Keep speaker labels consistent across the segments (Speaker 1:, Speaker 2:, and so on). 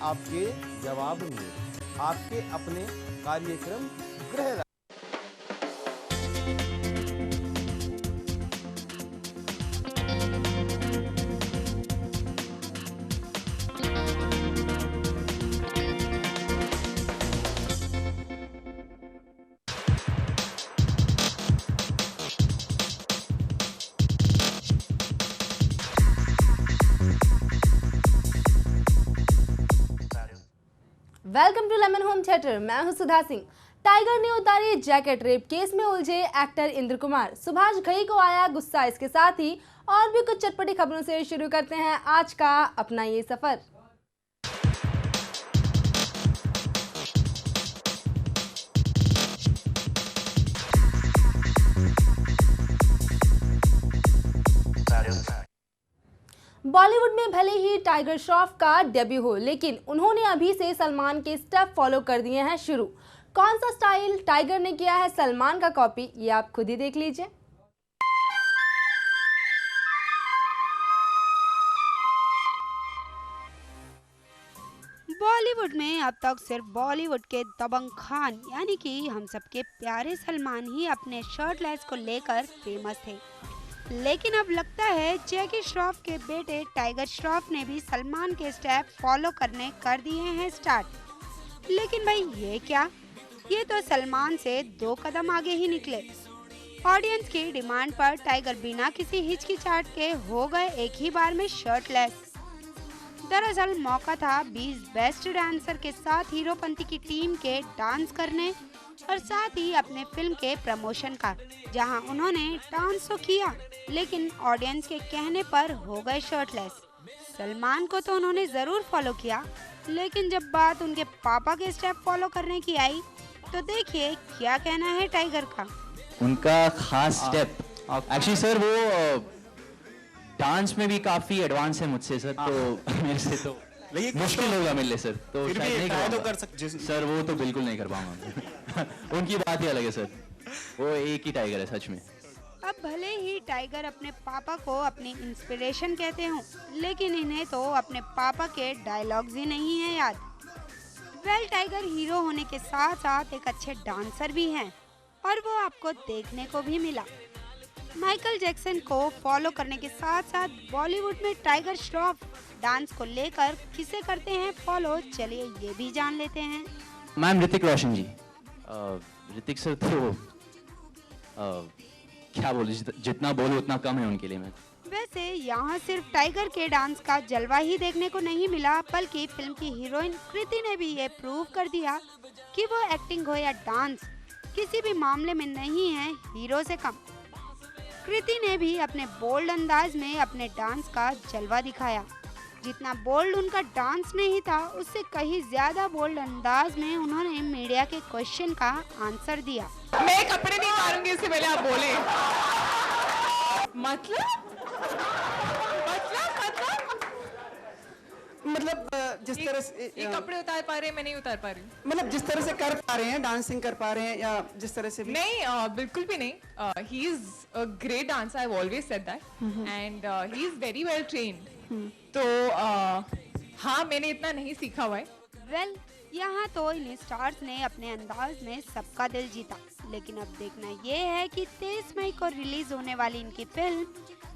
Speaker 1: आपके जवाब में आपके अपने कार्यक्रम गृह।
Speaker 2: Welcome to lemon home theatre. मैं हूं सुधा सिंह। टाइगर ने उतारी जैकेट, रेप केस में उलझे एक्टर इंद्र कुमार, सुभाष घई को आया गुस्सा। इसके साथ ही और भी कुछ चटपटी खबरों से शुरू करते हैं आज का अपना ये सफर। बॉलीवुड में भले ही टाइगर श्रॉफ का डेब्यू हो, लेकिन उन्होंने अभी से सलमान के स्टेप फॉलो कर दिए हैं शुरू। कौन सा स्टाइल टाइगर ने किया है सलमान का कॉपी, ये आप खुद ही देख लीजिए।
Speaker 3: बॉलीवुड में अब तक सिर्फ बॉलीवुड के दबंग खान यानी कि हम सबके प्यारे सलमान ही अपने शर्टलेस को लेकर फेमस थे, लेकिन अब लगता है जैकी श्रॉफ के बेटे टाइगर श्रॉफ ने भी सलमान के स्टेप फॉलो करने कर दिए हैं स्टार्ट। लेकिन भाई ये क्या, ये तो सलमान से 2 कदम आगे ही निकले। ऑडियंस की डिमांड पर टाइगर बिना किसी हिचकिचाहट के हो गए एक ही बार में शर्टलेस। दरअसल मौका था 20 बेस्ट डांसर के साथ हीरोपंती की टीम के डांस करने और साथ ही अपने फिल्म के प्रमोशन का, जहां उन्होंने डांस तो किया लेकिन ऑडियंस के कहने पर हो गए शर्टलेस। सलमान को तो उन्होंने जरूर फॉलो किया, लेकिन जब बात उनके पापा के स्टेप फॉलो करने की आई तो देखिए क्या कहना है टाइगर का।
Speaker 4: उनका खास स्टेप एक्चुअली सर वो डांस में भी काफी एडवांस है मुझसे सर, तो मेरे से तो मुश्किल होगा मिलने सर, तो शायद नहीं
Speaker 5: तो कर सकते
Speaker 4: सर, वो तो बिल्कुल नहीं कर पाऊंगा। उनकी बात ही अलग है सर, वो एक ही टाइगर है सच में।
Speaker 3: अब भले ही टाइगर अपने पापा को अपनी इंस्पिरेशन कहते हों, लेकिन इन्हें तो अपने पापा के डायलॉग्स ही नहीं है याद। वेल, टाइगर हीरो होने के साथ साथ एक अच्छे डांसर भी हैं और वो आपको देखने को भी मिला। माइकल जैक्सन को फॉलो करने के साथ साथ बॉलीवुड में टाइगर श्रॉफ डांस को लेकर किसे करते हैं फॉलो, चलिए ये भी जान लेते हैं।
Speaker 4: मैम ऋतिक रोशन जी। ऋतिक सर तो क्या बोलूं, जितना बोलूं उतना कम है उनके लिए। मैं
Speaker 3: वैसे यहाँ सिर्फ टाइगर के डांस का जलवा ही देखने को नहीं मिला, बल्कि फिल्म की हीरोइन कृति ने भी ये प्रूव कर दिया कि वो एक्टिंग हो या डांस किसी भी मामले में नहीं है हीरो से कम। कृति ने भी अपने बोल्ड अंदाज में अपने डांस का जलवा दिखाया। जितना बोल्ड उनका डांस नहीं था, उससे कहीं ज्यादा बोल्ड अंदाज में उन्होंने मीडिया के क्वेश्चन का आंसर दिया।
Speaker 6: मैं कपड़े नहीं उतारूंगी इससे पहले आप बोले।
Speaker 5: मतलब जिस तरह से
Speaker 6: ये कपड़े उतार पा रहे हैं, मैं नहीं उतार पा रही हूँ।
Speaker 5: मतलब जिस तरह से कर पा रहे हैं, डांसिंग कर पा रहे हैं, या जिस तरह से भी
Speaker 6: नहीं, बिल्कुल भी नहीं। He is a great dancer, I have always said that, and he is very well trained. तो हाँ, मैंने इतना नहीं सीखा हुआ है।
Speaker 3: वेल, यहाँ तो इन स्टार्स ने अपने अंदाज में सबका दिल जीता, लेकिन अब देखना ये है कि 23 मई को रिलीज होने वाली इनकी फिल्म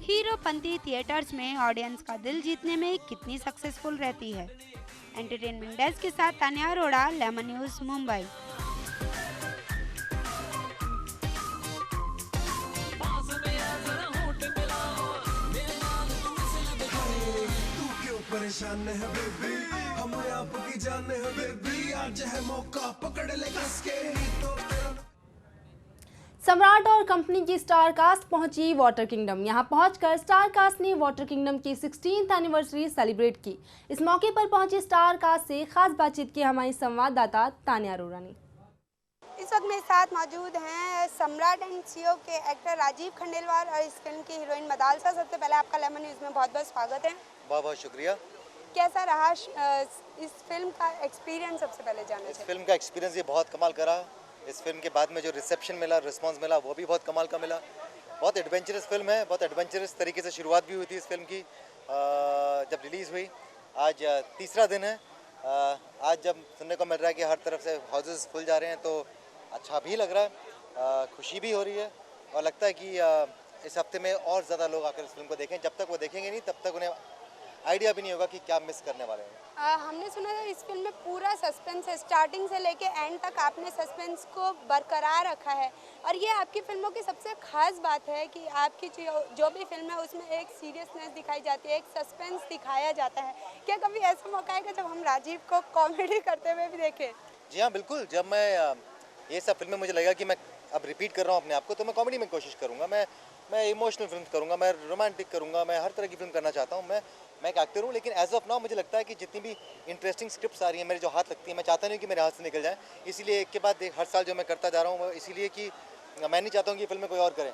Speaker 3: हीरोपंती थिएटर्स में ऑडियंस का दिल जीतने में कितनी सक्सेसफुल रहती है। एंटरटेनमेंट डेस्क के साथ तान्या अरोड़ा, लेमन न्यूज, मुंबई।
Speaker 7: परेशान है बेबी, हम आपकी जान है बेबी, आज है मौका पकड़ ले कस के।
Speaker 2: सम्राट और कंपनी की स्टार कास्ट पहुंची वाटर किंगडम। यहां पहुंचकर स्टार कास्ट ने वाटर किंगडम की 16th एनिवर्सरी सेलिब्रेट की। इस मौके पर पहुंची स्टार कास्ट से खास बातचीत की हमारी संवाददाता तान्या अरोड़ा ने।
Speaker 3: इस वक्त मेरे साथ मौजूद हैं सम्राट एंड सीओ के एक्टर राजीव खंडेलवाल और इस फिल्म की हीरोइन मदालसा। सबसे पहले आपका लेमन न्यूज में बहुत बहुत स्वागत है।
Speaker 8: बहुत बहुत शुक्रिया।
Speaker 3: कैसा रहा इस फिल्म का एक्सपीरियंस, सबसे पहले जानना
Speaker 8: इस
Speaker 3: चाहिए।
Speaker 8: फिल्म का एक्सपीरियंस ये बहुत कमाल का रहा। इस फिल्म के बाद में जो रिसेप्शन मिला, रिस्पांस मिला, वो भी बहुत कमाल का मिला। बहुत एडवेंचरस फिल्म है, बहुत एडवेंचरस तरीके से शुरुआत भी हुई थी इस फिल्म की जब रिलीज़ हुई। आज तीसरा दिन है आज जब सुनने को मिल रहा है कि हर तरफ से हाउसेस खुल जा रहे हैं तो अच्छा भी लग रहा है, खुशी भी हो रही है और लगता है कि इस हफ्ते में और ज़्यादा लोग आकर इस फिल्म को देखें। जब तक वो देखेंगे नहीं तब तक उन्हें आइडिया भी नहीं होगा कि क्या मिस करने वाले हैं।
Speaker 3: हमने सुना था इस फिल्म में पूरा सस्पेंस है, स्टार्टिंग से लेके एंड तक आपने सस्पेंस को बरकरार रखा है और ये आपकी फिल्मों की सबसे खास बात है कि आपकी जो भी फिल्म है उसमें एक सीरियसनेस दिखाई जाती है, एक सस्पेंस दिखाया जाता है। क्या कभी ऐसा मौका आएगा जब हम राजीव को कॉमेडी करते हुए भी देखें?
Speaker 8: जी हाँ, बिल्कुल। जब मैं ये सब फिल्में मुझे लगा कि मैं अब रिपीट कर रहा हूँ अपने आप को, तो मैं कॉमेडी में कोशिश करूँगा, मैं इमोशनल फिल्म करूँगा, मैं रोमांटिक करूँगा, मैं हर तरह की फिल्म करना चाहता हूँ। मैं एक एक्टर हूँ, लेकिन एज ऑफ नाउ मुझे लगता है कि जितनी भी इंटरेस्टिंग स्क्रिप्ट्स आ रही हैं मेरे जो हाथ लगती हैं, मैं चाहता नहीं कि मेरे हाथ से निकल जाए। इसीलिए एक के बाद एक हर साल जो मैं करता जा रहा हूँ, इसीलिए कि मैं नहीं चाहता हूँ कि फिल्में कोई और करें।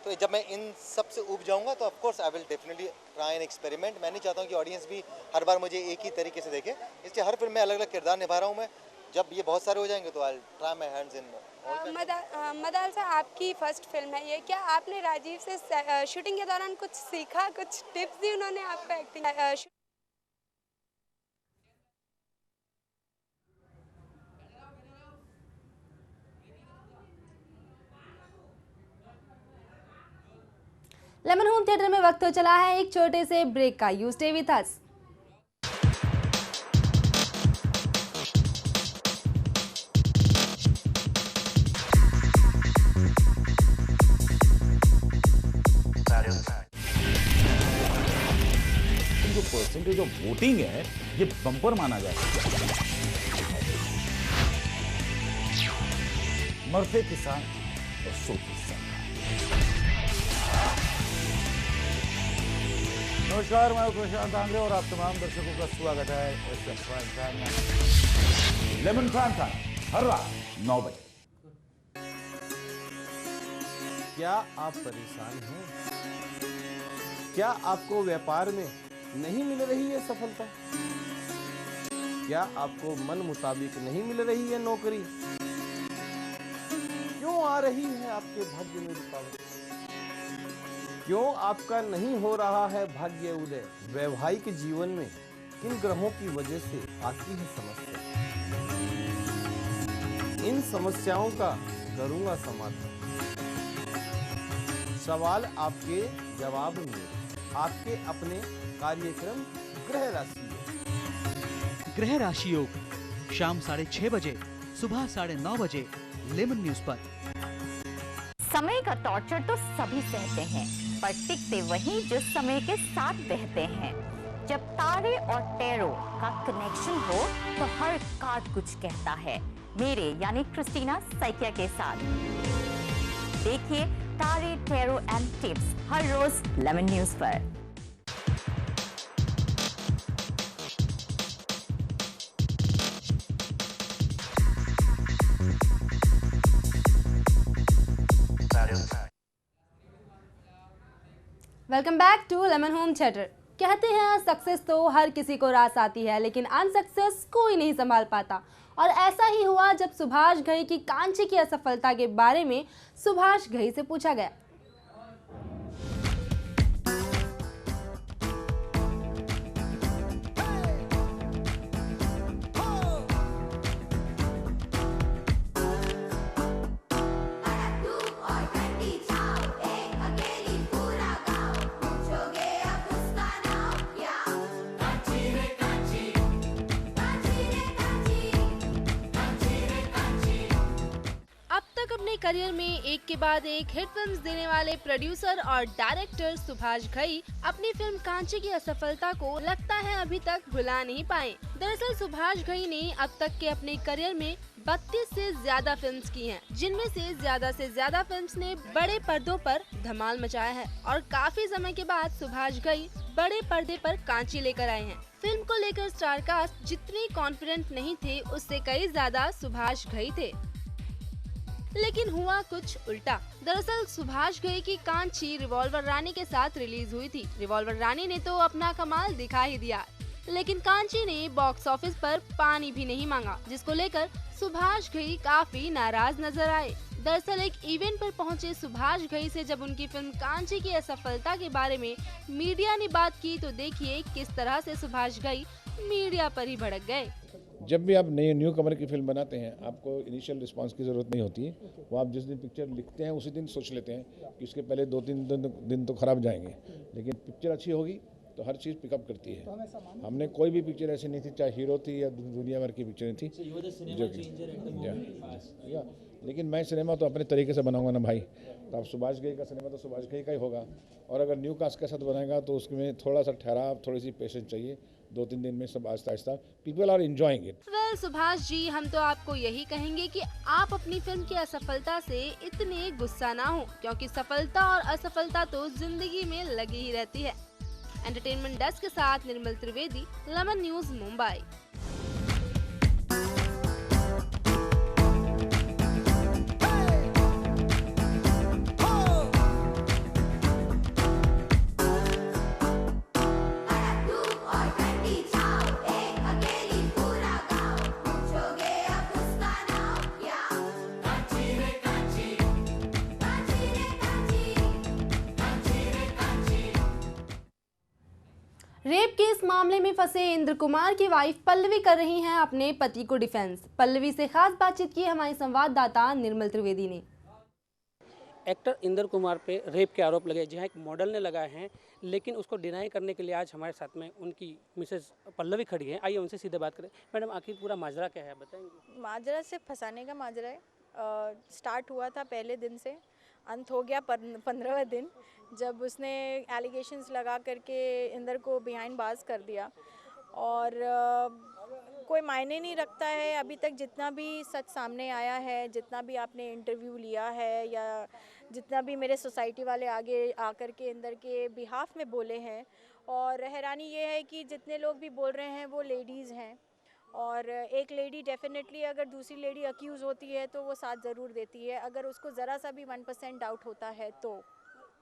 Speaker 8: तो जब मैं इन सब से उब जाऊँगा तो of course I will definitely try an experiment. मैं नहीं चाहता हूँ कि ऑडियंस भी हर बार मुझे एक ही तरीके से देखे, इसलिए हर फिल्म में अलग अलग किरदार निभा रहा हूँ मैं। जब ये बहुत सारे हो जाएंगे तो I try my hands in.
Speaker 3: मदाल साहब, आपकी फर्स्ट फिल्म है ये, क्या आपने राजीव से शूटिंग के दौरान कुछ सीखा, कुछ टिप्स दी उन्होंने आपको एक्टिंग?
Speaker 2: लेमन होम थिएटर में वक्त हो चला है एक छोटे से ब्रेक का। You stay with us.
Speaker 9: जो परसेंटेज ऑफ वोटिंग है ये बम्पर माना जाता है। मरते किसान और सोते सरकार। नमस्कार, मैं प्रशांत आंग्रे और आप तमाम दर्शकों का स्वागत है लेमन प्राइम टाइम हर रात 9 बजे।
Speaker 1: क्या आप परेशान हैं? क्या आपको व्यापार में नहीं मिल रही है सफलता? क्या आपको मन मुताबिक नहीं मिल रही है नौकरी? क्यों आ रही है आपके भाग्य में रुकावट? क्यों आपका नहीं हो रहा है भाग्य उदय? वैवाहिक जीवन में किन ग्रहों की वजह से आती है समस्या? इन समस्याओं का करूंगा समाधान। सवाल आपके, जवाब मेरे। आपके अपने कार्यक्रम ग्रह राशि योग।
Speaker 10: ग्रह राशि योग शाम 6:30 बजे, सुबह 9:30 बजे लेमन न्यूज पर।
Speaker 11: समय का टॉर्चर तो सभी सहते हैं, पर टिकते वही जो समय के साथ बहते हैं। जब तारे और टैरो का कनेक्शन हो तो हर कार्ड कुछ कहता है। मेरे यानी क्रिस्टीना सैकिया के साथ देखिए तारे, टैरो एंड टिप्स हर रोज लेमन न्यूज पर।
Speaker 2: Welcome back to lemon home theatre. कहते हैं सक्सेस तो हर किसी को रास आती है, लेकिन अनसक्सेस कोई नहीं संभाल पाता। और ऐसा ही हुआ जब सुभाष घई की कांची की असफलता के बारे में सुभाष घई से पूछा गया। अपने करियर में एक के बाद एक हिट फिल्म्स देने वाले प्रोड्यूसर और डायरेक्टर सुभाष घई अपनी फिल्म कांची की असफलता को लगता है अभी तक भुला नहीं पाए। दरअसल सुभाष घई ने अब तक के अपने करियर में 32 से ज्यादा फिल्म्स की हैं, जिनमें से ज्यादा फिल्म्स ने बड़े पर्दों पर धमाल मचाया है। और काफी समय के बाद सुभाष घई बड़े पर्दे पर कांची लेकर आए हैं। फिल्म को लेकर स्टार कास्ट जितने कॉन्फिडेंट नहीं थे, उससे कई ज्यादा सुभाष घई थे। लेकिन हुआ कुछ उल्टा। दरअसल सुभाष घई की कांची रिवॉल्वर रानी के साथ रिलीज हुई थी। रिवॉल्वर रानी ने तो अपना कमाल दिखा ही दिया, लेकिन कांची ने बॉक्स ऑफिस पर पानी भी नहीं मांगा, जिसको लेकर सुभाष घई काफी नाराज नजर आए। दरअसल एक इवेंट पर पहुंचे सुभाष घई से जब उनकी फिल्म कांची की असफलता के बारे में मीडिया ने बात की, तो देखिए किस तरह से सुभाष घई मीडिया पर ही भड़क गए।
Speaker 12: जब भी आप न्यू कमर की फिल्म बनाते हैं आपको इनिशियल रिस्पांस की ज़रूरत नहीं होती है। वो आप जिस दिन पिक्चर लिखते हैं उसी दिन सोच लेते हैं कि उसके पहले 2-3 दिन तो खराब जाएंगे, लेकिन पिक्चर अच्छी होगी तो हर चीज़ पिकअप करती है। हमने कोई भी पिक्चर ऐसी नहीं थी, चाहे हीरो थी या दुनिया भर की पिक्चरें थी जो लेकिन मैं सिनेमा तो अपने तरीके से बनाऊंगा ना भाई। तो आप सुभाष घई का सिनेमा तो सुभाष घई का ही होगा, और अगर न्यू कास्ट के साथ बनाएगा तो उसमें थोड़ा सा ठहराव, थोड़ी सी पेशेंस चाहिए। 2-3 दिन में सब आहिस्ता आहिस्ता people are enjoying it.
Speaker 2: Well Subhash ji, हम तो आपको यही कहेंगे कि आप अपनी फिल्म की असफलता से इतने गुस्सा ना हो, क्योंकि सफलता और असफलता तो जिंदगी में लगी ही रहती है। एंटरटेनमेंट डेस्क के साथ Nirmal Trivedi, lemon news, Mumbai. Rape के इस मामले में फंसे इंद्र कुमार की वाइफ पल्लवी कर रही हैं अपने पति को डिफेंस। पल्लवी से खास बातचीत की हमारी संवाददाता निर्मल त्रिवेदी ने।
Speaker 13: एक्टर इंद्र कुमार पे रेप के आरोप लगे, जहां एक मॉडल ने लगाए हैं, लेकिन उसको डिनाई करने के लिए आज हमारे साथ में उनकी मिसेस पल्लवी खड़ी हैं। आइए उनसे सीधे बात करें। मैडम, आखिर पूरा माजरा क्या है, बताएंगे?
Speaker 14: माजरा सिर्फ फंसाने का माजरा है। स्टार्ट हुआ था पहले दिन से, अंत हो गया 15वें दिन, जब उसने एलिगेशंस लगा करके इंदर को बिहाइंड बाज कर दिया। और कोई मायने नहीं रखता है अभी तक जितना भी सच सामने आया है, जितना भी आपने इंटरव्यू लिया है, या जितना भी मेरे सोसाइटी वाले आगे आकर के इंदर के बिहाफ में बोले हैं। और हैरानी ये है कि जितने लोग भी बोल रहे हैं वो लेडीज़ हैं, और एक लेडी डेफिनेटली अगर दूसरी लेडी अक्यूज़ होती है तो वो साथ ज़रूर देती है, अगर उसको ज़रा सा भी 1% डाउट होता है तो।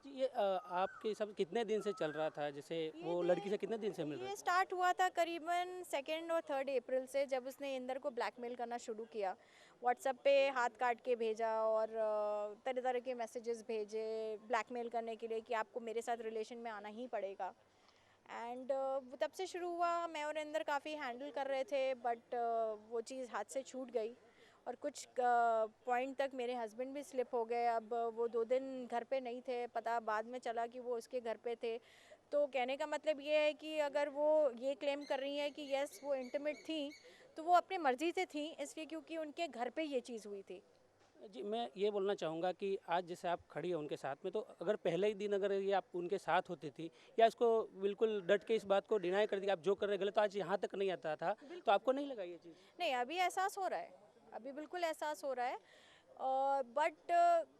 Speaker 13: ये आपके सब कितने दिन से चल रहा था, जैसे वो लड़की से कितने दिन से मिल रहा था?
Speaker 14: ये स्टार्ट हुआ था करीबन 2 और 3 अप्रैल से, जब उसने इंदर को ब्लैकमेल करना शुरू किया। व्हाट्सएप पे हाथ काट के भेजा और तरह तरह के मैसेजेस भेजे ब्लैकमेल करने के लिए कि आपको मेरे साथ रिलेशन में आना ही पड़ेगा। एंड तब से शुरू हुआ। मैं और इंदर काफ़ी हैंडल कर रहे थे, बट वो चीज़ हाथ से छूट गई और कुछ पॉइंट तक मेरे हस्बैंड भी स्लिप हो गए। अब वो 2 दिन घर पे नहीं थे, पता बाद में चला कि वो उसके घर पे थे। तो कहने का मतलब ये है कि अगर वो ये क्लेम कर रही है कि यस वो इंटीमेट थी, तो वो अपनी मर्ज़ी से थी, इसलिए क्योंकि उनके घर पे ये चीज़ हुई थी।
Speaker 13: जी, मैं ये बोलना चाहूँगा कि आज जैसे आप खड़ी हो उनके साथ में, तो अगर पहले ही दिन अगर ये आप उनके साथ होती थी, या इसको बिल्कुल डट के इस बात को डिनाई कर दिया आप जो कर रहे गलत, तो आज यहाँ तक नहीं आता था, तो आपको नहीं लगा ये चीज़?
Speaker 14: नहीं, अभी एहसास हो रहा है, अभी बिल्कुल एहसास हो रहा है। बट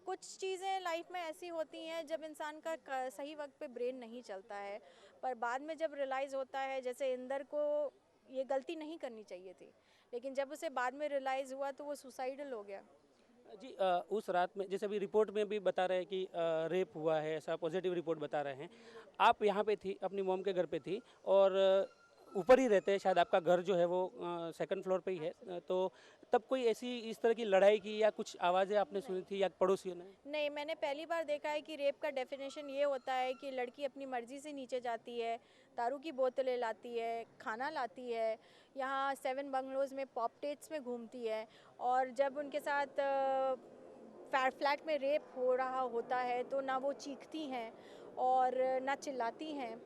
Speaker 14: कुछ चीज़ें लाइफ में ऐसी होती हैं जब इंसान का सही वक्त पे ब्रेन नहीं चलता है, पर बाद में जब रियलाइज़ होता है, जैसे इंदर को ये गलती नहीं करनी चाहिए थी, लेकिन जब उसे बाद में रियलाइज़ हुआ तो वो सुसाइडल हो गया।
Speaker 13: जी, उस रात में जैसे अभी रिपोर्ट में भी बता रहे हैं कि रेप हुआ है, ऐसा पॉजिटिव रिपोर्ट बता रहे हैं। आप यहाँ पे थी, अपनी मॉम के घर पे थी, और ऊपर ही रहते हैं, शायद आपका घर जो है वो 2nd फ्लोर पे ही है, तो तब कोई ऐसी इस तरह की लड़ाई की या कुछ आवाज़ें आपने सुनी थी या पड़ोसियों ने?
Speaker 14: नहीं, मैंने पहली बार देखा है कि रेप का डेफिनेशन ये होता है कि लड़की अपनी मर्ज़ी से नीचे जाती है, दारू की बोतलें लाती है, खाना लाती है, यहाँ 7 बंगलोज़ में पॉप डेट्स में घूमती है, और जब उनके साथ फ्लैट में रेप हो रहा होता है तो ना वो चीखती हैं और ना चिल्लाती हैं।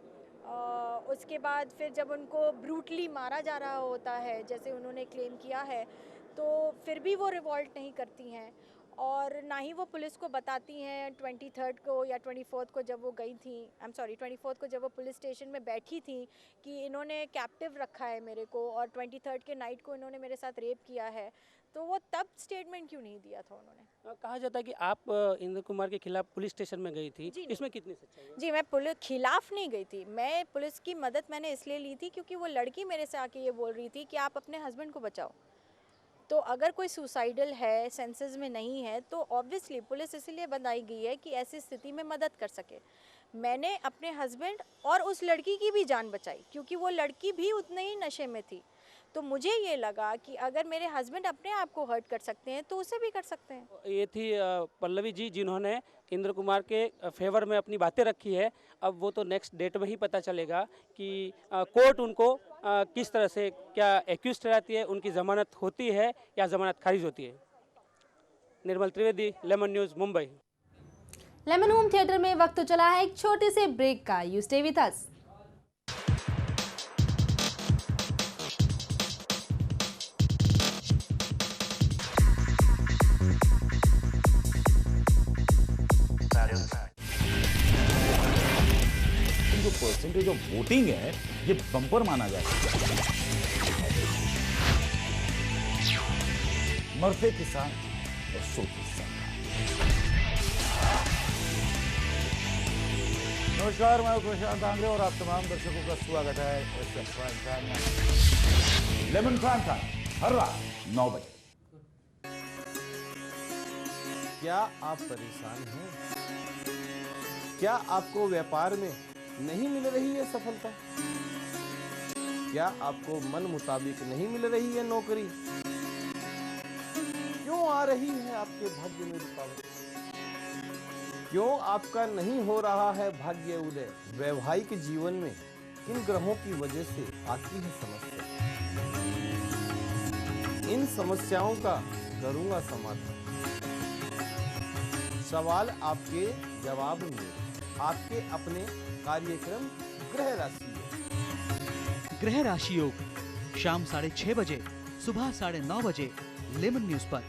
Speaker 14: उसके बाद फिर जब उनको ब्रूटली मारा जा रहा होता है, जैसे उन्होंने क्लेम किया है, तो फिर भी वो रिवॉल्ट नहीं करती हैं, और ना ही वो पुलिस को बताती हैं। 23rd को या 24th को जब वो गई थी, 24th को जब वो पुलिस स्टेशन में बैठी थी कि इन्होंने कैप्टिव रखा है मेरे को, और 23rd के नाइट को इन्होंने मेरे साथ रेप किया है, तो वो तब स्टेटमेंट क्यों नहीं दिया था उन्होंने?
Speaker 13: कहा जाता है कि आप इंद्र कुमार के खिलाफ पुलिस स्टेशन में गई थी, इसमें कितनी सच्चाई है?
Speaker 14: जी, मैं पुलिस खिलाफ नहीं गई थी, मैं पुलिस की मदद मैंने इसलिए ली थी क्योंकि वो लड़की मेरे से आके ये बोल रही थी कि आप अपने हस्बैंड को बचाओ। तो अगर कोई सुसाइडल है, सेंसेस में नहीं है, तो ऑब्वियसली पुलिस इसलिए बनाई गई है कि ऐसी स्थिति में मदद कर सके। मैंने अपने हस्बैंड और उस लड़की की भी जान बचाई, क्योंकि वो लड़की भी उतने ही नशे में थी। तो मुझे ये लगा कि अगर मेरे हस्बैंड अपने आप को हर्ट कर सकते हैं तो उसे भी कर सकते हैं।
Speaker 13: ये थी पल्लवी जी, जिन्होंने इंद्र कुमार के फेवर में अपनी बातें रखी है। अब वो तो नेक्स्ट डेट में ही पता चलेगा कि कोर्ट उनको किस तरह से क्या एक्यूज ठहराती है, उनकी जमानत होती है या जमानत खारिज होती है। Nirmal Trivedi, lemon news, Mumbai.
Speaker 2: Lemon home theatre में वक्त तो चला है एक छोटे से ब्रेक का। You stay with us.
Speaker 9: जो परसेंटेज ऑफ वोटिंग है ये बम्पर माना जाए। मरते किसान और सोते नमस्कार, मैं प्रशांत आंग्रे और आप तमाम दर्शकों का स्वागत है लेमन प्राइम टाइम हर रात 9 बजे।
Speaker 1: क्या आप परेशान हैं? क्या आपको व्यापार में नहीं मिल रही है सफलता? क्या आपको मन मुताबिक नहीं मिल रही है नौकरी? क्यों आ रही है आपके भाग्य में रुकावट? क्यों आपका नहीं हो रहा है भाग्य उदय? वैवाहिक जीवन में किन ग्रहों की वजह से आती है समस्या? इन समस्याओं का करूंगा समाधान। सवाल आपके, जवाब मेरे। आपके अपने कार्यक्रम ग्रह राशि योग।
Speaker 10: ग्रह राशि योग शाम 6:30 बजे, सुबह 9:30 बजे लेमन न्यूज पर।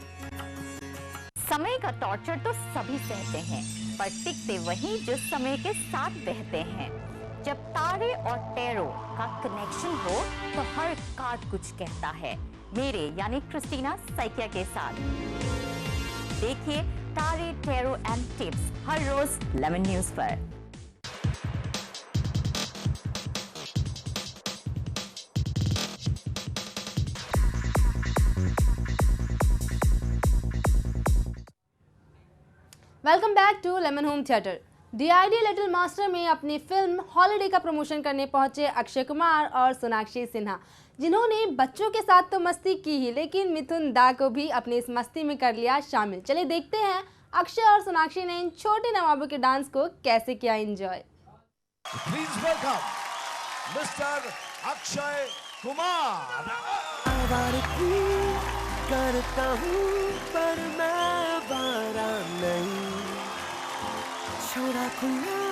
Speaker 11: समय का टॉर्चर तो सभी सहते हैं, पर टिकते वही जो समय के साथ बहते हैं। जब तारे और टैरो का कनेक्शन हो तो हर कार्ड कुछ कहता है। मेरे यानी क्रिस्टीना सैकिया के साथ देखिए तारे, टैरो एंड टिप्स हर रोज लेमन न्यूज पर।
Speaker 2: Welcome back to lemon home theatre. DID little master में अपनी फिल्म हॉलिडे का प्रमोशन करने पहुंचे अक्षय कुमार और सोनाक्षी सिन्हा, जिन्होंने बच्चों के साथ तो मस्ती की ही, लेकिन मिथुन दा को भी अपनी इस मस्ती में कर लिया शामिल। चलिए देखते हैं अक्षय और सोनाक्षी ने इन छोटे नवाबों के डांस को कैसे किया enjoy.
Speaker 7: Please welcome mister Akshay Kumar.
Speaker 15: करता हूँ पर मैं बारा नहीं, छोड़ा खुला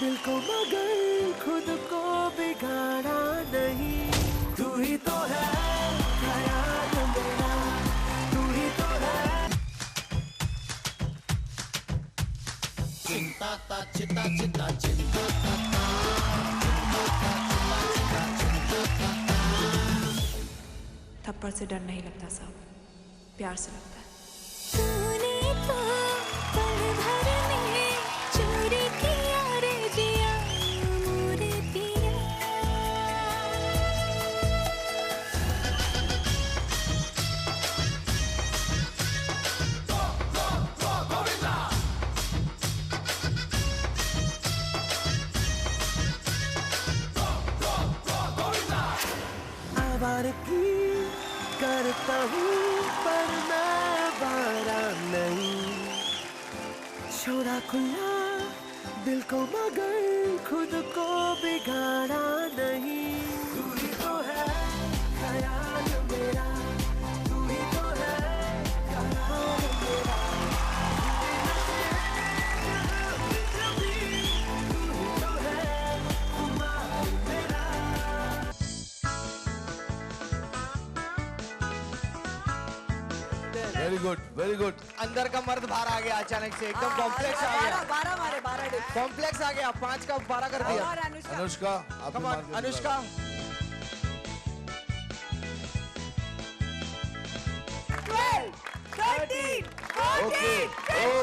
Speaker 15: दिल को मगर खुद को बिगाड़ा नहीं। तू ही तो है ख्याल मेरा, तू ही तो है। चिंता ता चिता चिता चिंता
Speaker 16: थप्पड़ से डर नहीं लगता साहब, प्यार से लगता है।
Speaker 15: तूने तो पल भर में चोरी किया रे जिया मोरे पिया। आवारगी करता हूँ पर मैं बारा नहीं, छोड़ा खुला दिल को मगर खुद को बिगाड़ा नहीं। तू ही तो है ख्याल मेरा, तू ही तो है ख्याल मेरा।
Speaker 7: Very good very good.
Speaker 17: अंदर का मर्द बाहर आ गया अचानक से, एकदम कॉम्प्लेक्स आ गया।
Speaker 18: 12 मारे 12
Speaker 17: कॉम्प्लेक्स आ गया, 5 का 12 कर दिया।
Speaker 7: अनुष्का आप
Speaker 17: अनुष्का
Speaker 15: 12, 13, 14,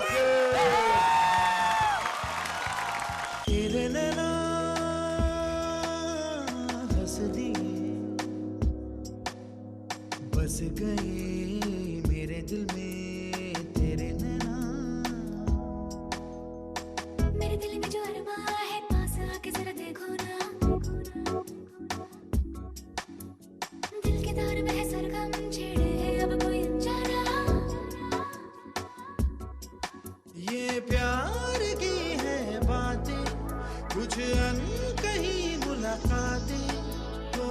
Speaker 15: तेरे नैना हंस दिए, बस गए मेरे दिल में तेरे नैना। मेरे दिल में जो अरमा है पास आके जरा देखो ना, दिल के तार में है सरगम छेड़े है अब कोई अनजाना। ये प्यार की है बातें, कुछ अनकही मुलाकातें, तो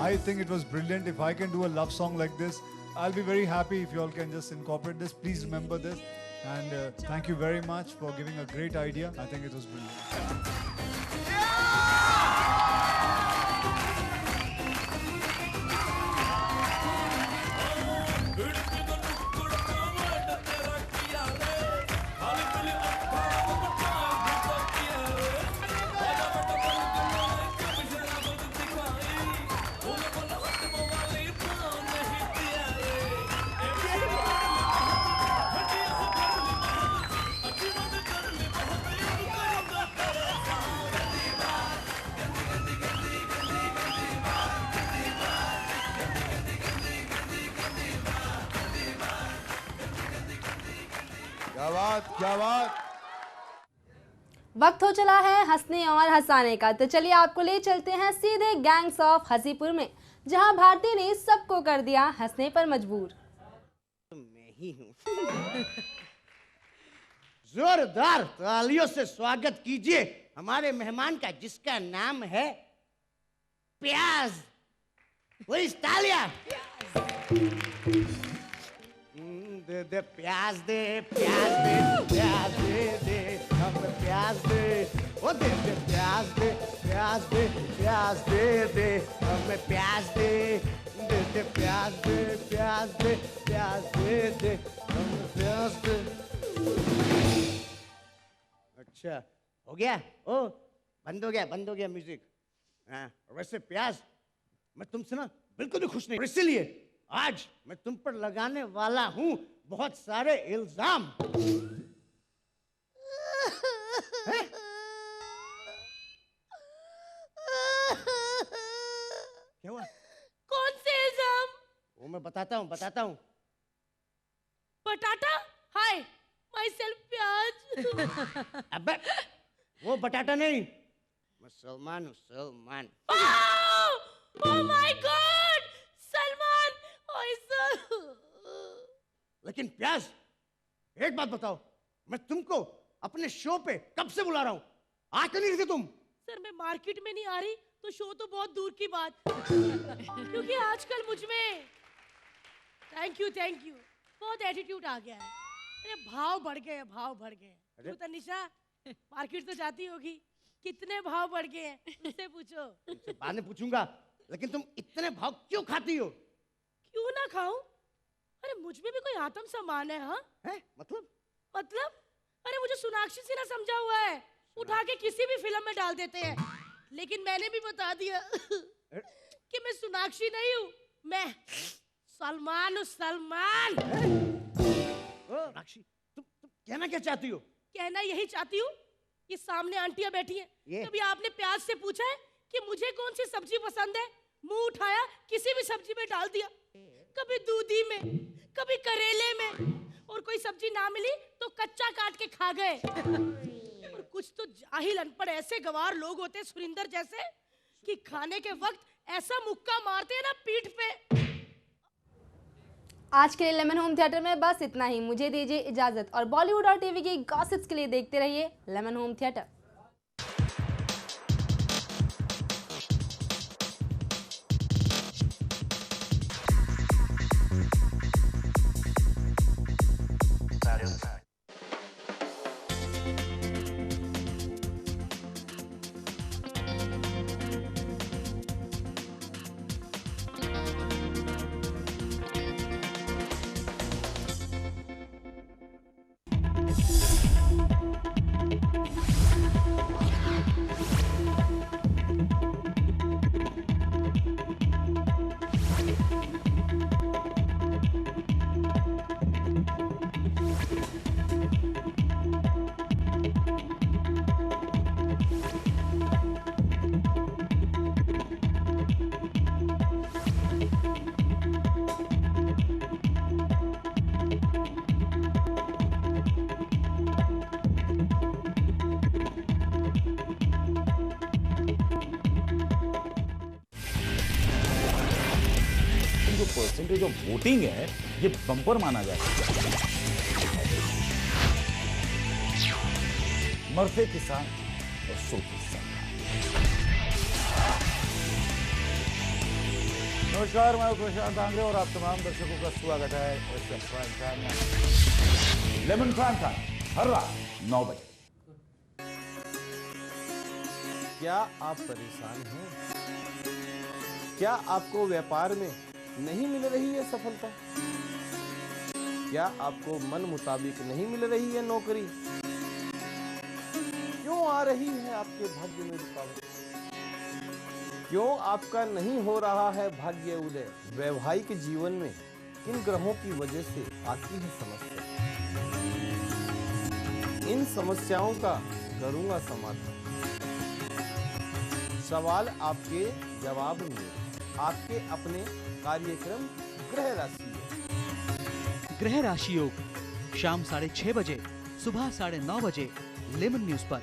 Speaker 18: I think it was brilliant. If I can do a love song like this, I'll be very happy if you all can just incorporate this. Please remember this. And thank you very much for giving a great idea. I think it was brilliant.
Speaker 19: क्या बात।
Speaker 2: वक्त हो चला है हंसने और हंसाने का, तो चलिए आपको ले चलते हैं सीधे गैंग्स ऑफ हसीपुर में, जहां भारती ने सबको कर दिया हंसने पर मजबूर।
Speaker 17: मैं ही हूँ। जोरदार तालियों से स्वागत कीजिए हमारे मेहमान का, जिसका नाम है प्याज। वही तालियां। दे दे प्याज दे, प्याज दे, प्याज दे दे, हमें प्याज दे। ओ दे दे प्याज दे, प्याज दे, प्याज दे दे, हमें प्याज दे। दे दे प्याज दे, प्याज दे, प्याज दे दे, हमें प्याज दे। अच्छा हो गया? ओ बंद हो गया म्यूजिक। हाँ, वैसे प्याज, मैं तुमसे ना बिल्कुल भी खुश नहीं, इसीलिए आज मैं तुम पर लगाने वाला हूं बहुत सारे इल्जाम। क्या हुआ?
Speaker 20: कौन से इल्जाम?
Speaker 17: वो मैं बताता हूं।
Speaker 20: बटाटा? हाय, माई सेल्फ प्याज।
Speaker 17: अबे वो बटाटा नहीं, मैं सलमान हूँ, Salman.
Speaker 20: Oh my God, Salman.
Speaker 17: लेकिन प्याज, एक बात बताओ, मैं तुमको अपने शो पे कब से बुला रहा हूँ? आ क्यों नहीं रही तुम?
Speaker 20: सर मैं मार्केट में नहीं आ रही तो शो तो बहुत दूर की बात, क्योंकि आजकल मुझ में थैंक यू बहुत एटीट्यूड आ गया है। अरे भाव बढ़ गए। तू तनिषा मार्केट तो जाती होगी, कितने भाव बढ़ गए हैं उससे पूछो।
Speaker 17: तुमसे बाद में पूछूंगा, लेकिन तुम इतने भाव क्यों खाती हो?
Speaker 20: क्यों ना खाऊं? अरे मुझ में भी कोई आत्म सम्मान है। हाँ
Speaker 17: है? मतलब
Speaker 20: अरे मुझे सोनाक्षी सिन्हा समझा हुआ है, उठा के किसी भी फिल्म में डाल देते हैं, लेकिन मैंने भी बता दिया कि मैं सोनाक्षी नहीं हूँ, मैं सलमान हूँ, सलमान।
Speaker 17: सोनाक्षी, तुम कहना क्या चाहती हो?
Speaker 20: कहना यही चाहती हूँ कि सामने आंटियां बैठी हैं, कभी आपने प्याज से पूछा है कि मुझे कौन सी सब्जी पसंद है? मुंह उठाया किसी भी सब्जी में डाल दिया, कभी दूधी में, कभी करेले में, और कोई सब्जी ना मिली तो कच्चा काट के खा गए। और कुछ तो जाहिल अनपढ़ ऐसे गवार लोग होते हैं सुरिंदर जैसे, कि खाने के वक्त ऐसा मुक्का मारते हैं ना पीठ पे।
Speaker 2: आज के लिए लेमन होम थिएटर में बस इतना ही। मुझे दीजिए इजाजत और बॉलीवुड और टीवी की गॉसिप्स के लिए देखते रहिए lemon home theatre.
Speaker 9: Percentage of voting है ये बम्पर माना जाता है। मरते किसान और सोते सरकार। नमस्कार, मैं प्रशांत आंग्रे और आप तमाम दर्शकों का स्वागत है इस प्राइम टाइम में। लेमन प्राइम टाइम हर रात 9 बजे।
Speaker 1: क्या आप परेशान हैं? क्या आपको व्यापार में नहीं मिल रही है सफलता? क्या आपको मन मुताबिक नहीं मिल रही है नौकरी? क्यों आ रही है आपके भाग्य में रुकावट? क्यों आपका नहीं हो रहा है भाग्य उदय? वैवाहिक जीवन में किन ग्रहों की वजह से आती है समस्या? इन समस्याओं का करूंगा समाधान। सवाल आपके, जवाब में आपके अपने कार्यक्रम ग्रह राशि।
Speaker 10: ग्रह राशि योग शाम 6:30 बजे, सुबह 9:30 बजे लेमन न्यूज पर।